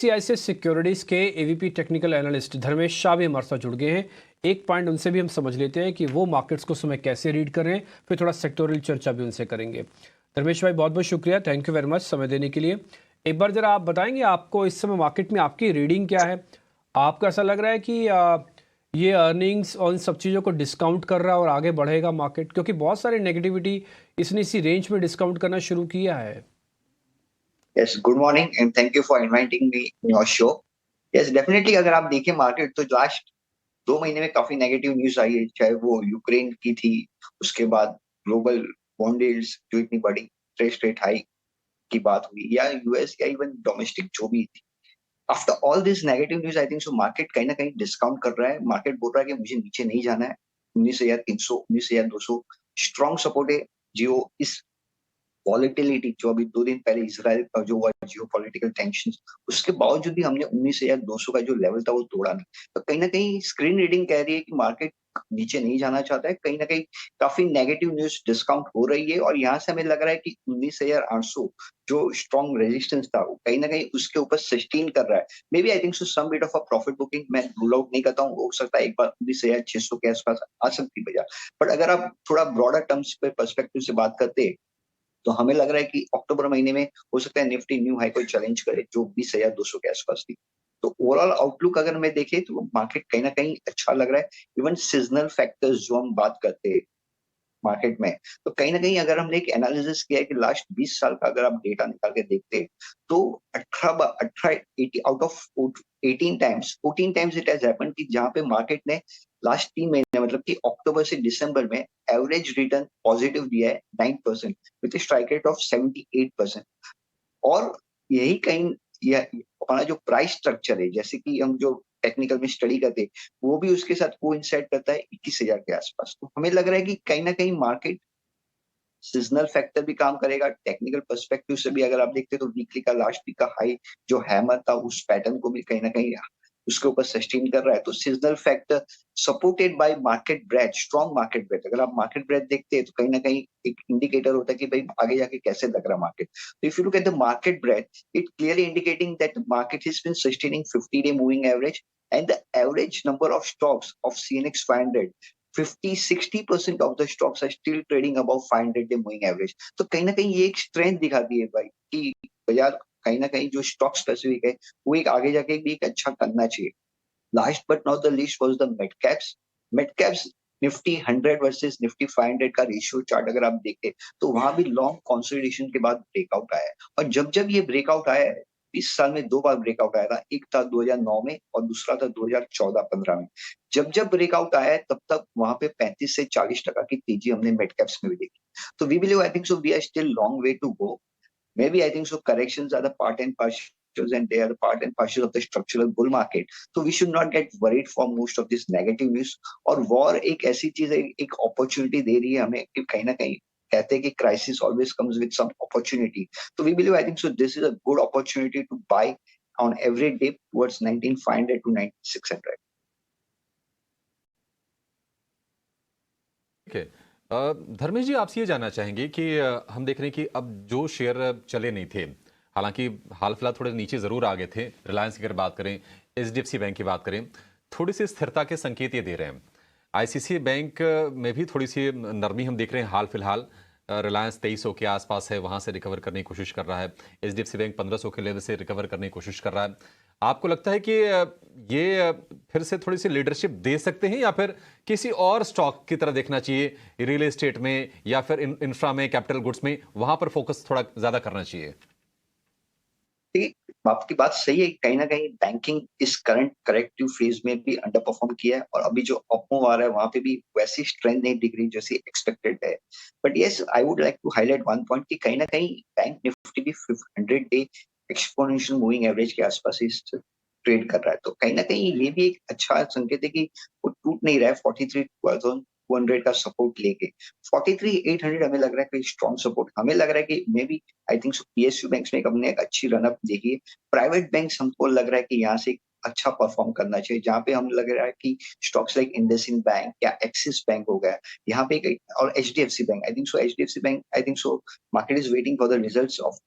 ICICI securities के AVP technical analyst Dharmesh Shah भी हमारे साथ जुड़ गए हैं। एक पॉइंट उनसे भी हम समझ लेते हैं कि वो मार्केट्स को समय कैसे रीड कर रहे हैं, फिर थोड़ा सेक्टोरल चर्चा भी उनसे करेंगे। धर्मेश भाई, बहुत बहुत शुक्रिया, थैंक यू वेरी मच समय देने के लिए। एक बार जरा आप बताएंगे, आपको इस समय मार्केट में आपकी रीडिंग क्या है? आपको ऐसा लग रहा है कि ये अर्निंग्स और इन सब चीज़ों को डिस्काउंट कर रहा है और आगे बढ़ेगा मार्केट, क्योंकि बहुत सारी नेगेटिविटी इसने इसी रेंज में डिस्काउंट करना शुरू किया है? Yes, good morning and thank you for inviting me in your show. Yes, definitely अगर आप देखें मार्केट तो लास्ट 2 महीने में काफी नेगेटिव न्यूज आई है, चाहे वो यूक्रेन की थी, उसके बाद ग्लोबल बॉन्ड यील्ड्स जो इतनी बड़ी इंटरेस्ट रेट हाई की बात हुई, या यूएस या इवन डोमेस्टिक जो भी थी। After all this negative news I think so market कहीं ना कहीं डिस्काउंट कर रहा है। मार्केट बोल रहा है कि मुझे नीचे नहीं जाना है। 19,300 19,200 स्ट्रॉन्ग सपोर्ट है। जो इस वॉलेटिलिटी जो अभी 2 दिन पहले इसराइल का जो हुआ जियो पॉलिटिकल टेंशन, उसके बावजूद भी हमने 19,200 का जो लेवल था वो तोड़ा नहीं। तो कहीं ना कहीं स्क्रीन रीडिंग कह रही है कि मार्केट नीचे नहीं जाना चाहता है। कहीं ना कहीं काफी नेगेटिव न्यूज डिस्काउंट हो रही है और यहाँ से हमें लग रहा है कि 19,800 जो स्ट्रॉन्ग रेजिस्टेंस था वो कहीं ना कहीं उसके ऊपर सस्टेन कर रहा है। Maybe I think so some bit of a profit booking मैं रूल आउट नहीं करता हूँ, हो सकता है एक बार 19,600 के आसपास आ सकती है। बट अगर आप थोड़ा ब्रॉडर टर्म्स पे पर्सपेक्टिव से बात करते हैं तो हमें लग रहा है कि अक्टूबर महीने में हो सकता है निफ्टी न्यू हाई को चैलेंज करे जो 20,200 के आसपास थी। तो ओवरऑल आउटलुक अगर मैं देखे तो मार्केट कहीं ना कहीं अच्छा लग रहा है। इवन सीजनल फैक्टर्स जो हम बात करते हैं मार्केट में, तो कहीं ना कहीं अगर हमने एक एनालिसिस किया है कि लास्ट 20 साल का अगर आप डेटा निकाल के देखते हैं तो 18 out of 14 times it has happened कि जहां पे मार्केट ने लास्ट 3 महीने मतलब कि अक्टूबर से दिसंबर में एवरेज रिटर्न पॉजिटिव दिया है 9% विथ स्ट्राइक रेट ऑफ 78%। और यही कहीं यह हमारा जो प्राइस स्ट्रक्चर है, जैसे कि हम जो टेक्निकल में स्टडी करते हैं, वो भी उसके साथ कोइंसाइड करता है 21,000 के आसपास। तो हमें लग रहा है कि कहीं ना कहीं मार्केट सीजनल फैक्टर भी काम करेगा। टेक्निकल पर्सपेक्टिव से भी अगर आप देखते हैं तो वीकली का लास्ट वीक का हाई जो हैमर था उस पैटर्न को भी कहीं ना कहीं उसके ऊपर सस्टेन कर रहा है। तो seasonal factor supported by market breadth, strong market breadth. अगर आप मार्केट ब्रेथ देखते हैं तो कहीं ना कहीं एक इंडिकेटर होता है कि भाई आगे जाके कैसे लग रहा मार्केट। तो if you look at the market breadth, it clearly indicating that the market has been sustaining 50-day moving average and the average number of stocks of CNX 500, 50-60% of the stocks are still trading above 500-day moving average। तो कहीं ना कहीं ये एक strength दिखाती है भाई कि बाजार कहीं ना कहीं जो स्टॉक स्पेसिफिक है वो एक आगे जाके भी एक अच्छा करना चाहिए। Last but not the least was the mid caps. Mid caps Nifty 100 versus Nifty 500 का रेशियो चार्ट अगर आप देखें तो वहां भी लॉन्ग कंसोलिडेशन के बाद ब्रेकआउट आया है। और जब जब ये ब्रेकआउट आया है, इस साल में 2 बार ब्रेकआउट आया था। एक था 2009 में और दूसरा था 2014-15 में। जब जब ब्रेकआउट आया है तब तक वहां पे 35 से 40% की तेजी हमने मिड कैप्स में भी देखी। तो we believe I think so we are still long way to go. Maybe I think so corrections are the part and parcels and they are the part and parcels of the structural bull market. So we should not get worried for most of this negative news। और war एक ऐसी चीज है, एक opportunity दे रही है हमें कि कहीं ना कहीं कहते हैं कि crisis always comes with some opportunity. तो we believe I think so this is a good opportunity to buy on every dip towards 19,500 to 9,600। ठीक है। धर्मेश जी, आपसे ये जानना चाहेंगे कि हम देख रहे हैं कि अब जो शेयर चले नहीं थे, हालांकि हाल फिलहाल थोड़े नीचे जरूर आ गए थे, रिलायंस की अगर बात करें, एचडीएफसी बैंक की बात करें, थोड़ी सी स्थिरता के संकेत ये दे रहे हैं। आईसीसी बैंक में भी थोड़ी सी नरमी हम देख रहे हैं हाल फिलहाल। रिलायंस 2300 के आसपास है, वहां से रिकवर करने की कोशिश कर रहा है। एचडीएफसी बैंक 1500 के लेवल से रिकवर करने की कोशिश कर रहा है। आपको लगता है कि ये फिर से थोड़ी सी लीडरशिप दे सकते हैं, या फिर किसी और स्टॉक की तरह देखना चाहिए, रियल एस्टेट में या फिर इंफ्रा में, कैपिटल गुड्स में, वहां पर फोकस थोड़ा ज्यादा करना चाहिए? आपकी बात सही है। कहीं ना कहीं बैंकिंग इस करंट करेक्टिव फेज में भी अंडर परफॉर्म किया है और अभी जो अपमूव आ रहा है वहां पे भी वैसी स्ट्रेंथ नहीं दिख रही जैसी एक्सपेक्टेड है। But yes, I would like to highlight one point कि कहीं ना कहीं बैंक निफ्टी भी 100-day एक्सपोनेंशियल मूविंग एवरेज के आसपास ही ट्रेड कर रहा है। तो कहीं ना कहीं ये भी एक अच्छा संकेत है कि वो टूट नहीं रहा है 43,200 का सपोर्ट लेके। 43,800 हमें लग रहा है कि स्ट्रॉन्ग सपोर्ट। हमें लग रहा है कि maybe I think so PSU banks में हमने एक अच्छी रनअप देखी है। प्राइवेट बैंक्स हमको लग रहा है कि यहाँ से अच्छा परफॉर्म करना चाहिए, जहां पे हम लग रहा है कि स्टॉक्स लाइक इंडसइंड बैंक या एक्सिस बैंक हो गया यहाँ पे और HDFC bank. I think so HDFC bank, I think so market is waiting for the results of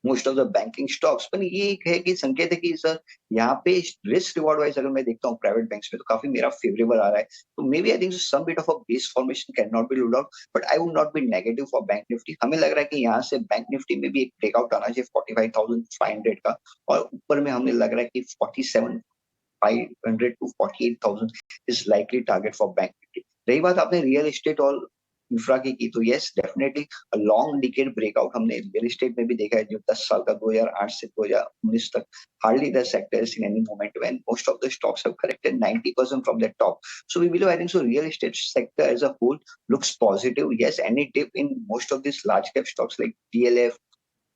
most of the banking stocks. पर ये एक है कि संकेत है कि सर यहाँ पे रिस्क रिवॉर्ड वाइज अगर मैं देखता हूँ प्राइवेट बैंक्स में तो काफी मेरा फेवरेबल आ रहा है। तो maybe I think some bit of a base formation can not be ruled out, but I would not be negative for bank Nifty. हमें लग रहा है कि यहाँ से बैंक निफ्टी में भी एक ब्रेकआउट आना चाहिए 45,500 का, और ऊपर में हमें लग रहा है कि 47,500 to 48,000 is likely target for bank nifty। रही बात आपने रियल एस्टेट और इंफ्रा की तो yes definitely long decade breakout हमने रियल एस्टेट में भी देखा है। जो 10 साल का 2008 से 2019 तक hardly the sector is in any moment when most of the stocks have corrected 90% from the top. So we believe I think so real estate sector as a whole looks positive। Yes, any dip in most of these large cap stocks like DLF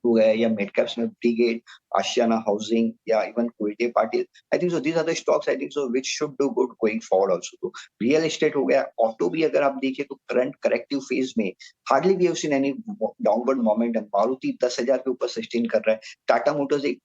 हो गया या mid caps में Brigade, Ashiana housing या even Kolte Patil, I think so these are the stocks I think so which should do good going forward also. तो real estate हो गया, auto भी अगर आप देखिए तो करंट करेक्टिव फेज में hardly we have seen any downward momentum. Maruti 10,000 के ऊपर सस्टेन कर रहा है। टाटा मोटर्स एक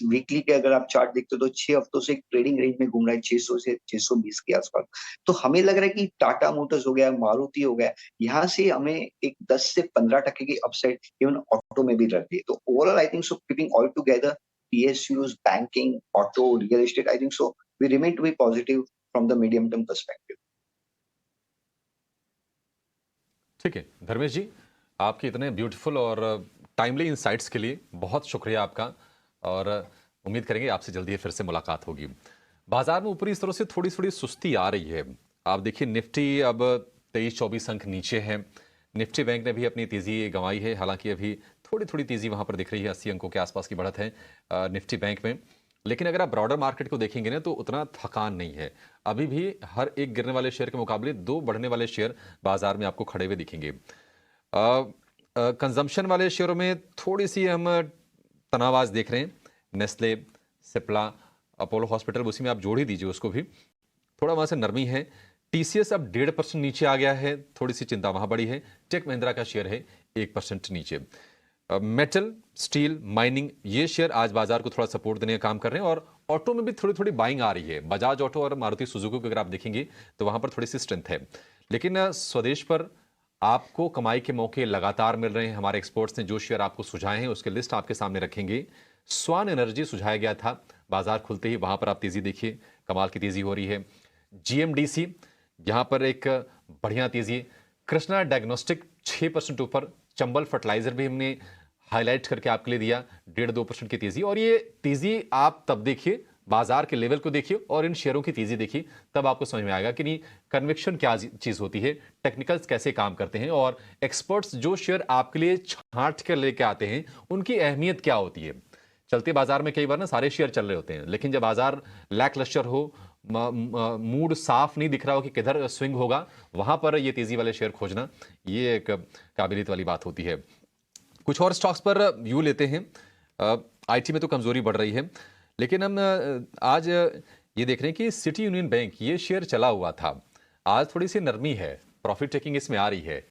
वीकली के अगर आप चार्ट देखते हो तो 6 हफ्तों से एक ट्रेडिंग रेंज में घूम रहा है 600 से 620 के आसपास। तो हमें लग रहा है कि टाटा मोटर्स हो गया, मारुति हो गया, यहाँ से हमें एक 10 से 15% की अपसाइड इवन ऑटो में भी रहती है। तो overall I think so keeping all together PSUs, banking, auto, real estate, I think so we remain to be positive from the medium term perspective. ठीक है धर्मेश जी, आपके इतने ब्यूटीफुल और टाइमली इंसाइट्स के लिए बहुत शुक्रिया आपका, और उम्मीद करेंगे आपसे जल्दी फिर से मुलाकात होगी। बाजार में ऊपरी स्तरों से थोड़ी थोड़ी सुस्ती आ रही है। आप देखिए निफ्टी अब 23-24 अंक नीचे है। निफ्टी बैंक ने भी अपनी तेजी गंवाई है, हालांकि अभी थोड़ी थोड़ी तेजी वहां पर दिख रही है, 80 अंकों के आसपास की बढ़त है निफ्टी बैंक में। लेकिन अगर आप ब्रॉडर मार्केट को देखेंगे ना तो उतना थकान नहीं है। अभी भी हर एक गिरने वाले शेयर के मुकाबले 2 बढ़ने वाले शेयर बाजार में आपको खड़े हुए दिखेंगे। कंजम्पशन वाले शेयरों में थोड़ी सी हम तनाव आज देख रहे हैं। नेस्ले, सिप्ला, अपोलो हॉस्पिटल, उसी में आप जोड़ ही दीजिए उसको भी, थोड़ा वहां से नरमी है। टीसीएस अब 1.5% नीचे आ गया है, थोड़ी सी चिंता वहां बढ़ी है। टेक महिंद्रा का शेयर है 1% नीचे। मेटल, स्टील, माइनिंग, ये शेयर आज बाजार को थोड़ा सपोर्ट देने का काम कर रहे हैं। और ऑटो में भी थोड़ी थोड़ी बाइंग आ रही है। बजाज ऑटो और मारुति सुजुकी को अगर आप देखेंगे तो वहां पर थोड़ी सी स्ट्रेंथ है। लेकिन स्वदेश पर आपको कमाई के मौके लगातार मिल रहे हैं। हमारे एक्सपर्ट्स ने जो शेयर आपको सुझाए हैं उसके लिस्ट आपके सामने रखेंगे। स्वान एनर्जी सुझाया गया था, बाजार खुलते ही वहां पर आप तेजी देखिए, कमाल की तेजी हो रही है। जीएमडीसी, यहां पर एक बढ़िया तेजी। कृष्णा डायग्नोस्टिक 6% ऊपर। चंबल फर्टिलाइजर भी हमने हाईलाइट करके आपके लिए दिया, 1.5-2% की तेजी। और ये तेजी आप तब देखिए, बाजार के लेवल को देखिए और इन शेयरों की तेजी देखिए, तब आपको समझ में आएगा कि नहीं कन्विक्शन क्या चीज होती है, टेक्निकल्स कैसे काम करते हैं, और एक्सपर्ट्स जो शेयर आपके लिए छांट कर लेके आते हैं उनकी अहमियत क्या होती है। चलते बाजार में कई बार ना सारे शेयर चल रहे होते हैं, लेकिन जब बाजार लैक लश्कर हो, मूड साफ नहीं दिख रहा हो कि किधर स्विंग होगा, वहां पर ये तेजी वाले शेयर खोजना, ये एक काबिलियत वाली बात होती है। कुछ और स्टॉक्स पर व्यू लेते हैं। आईटी में तो कमजोरी बढ़ रही है, लेकिन हम आज ये देख रहे हैं कि सिटी यूनियन बैंक, ये शेयर चला हुआ था, आज थोड़ी सी नरमी है, प्रॉफिट टेकिंग इसमें आ रही है।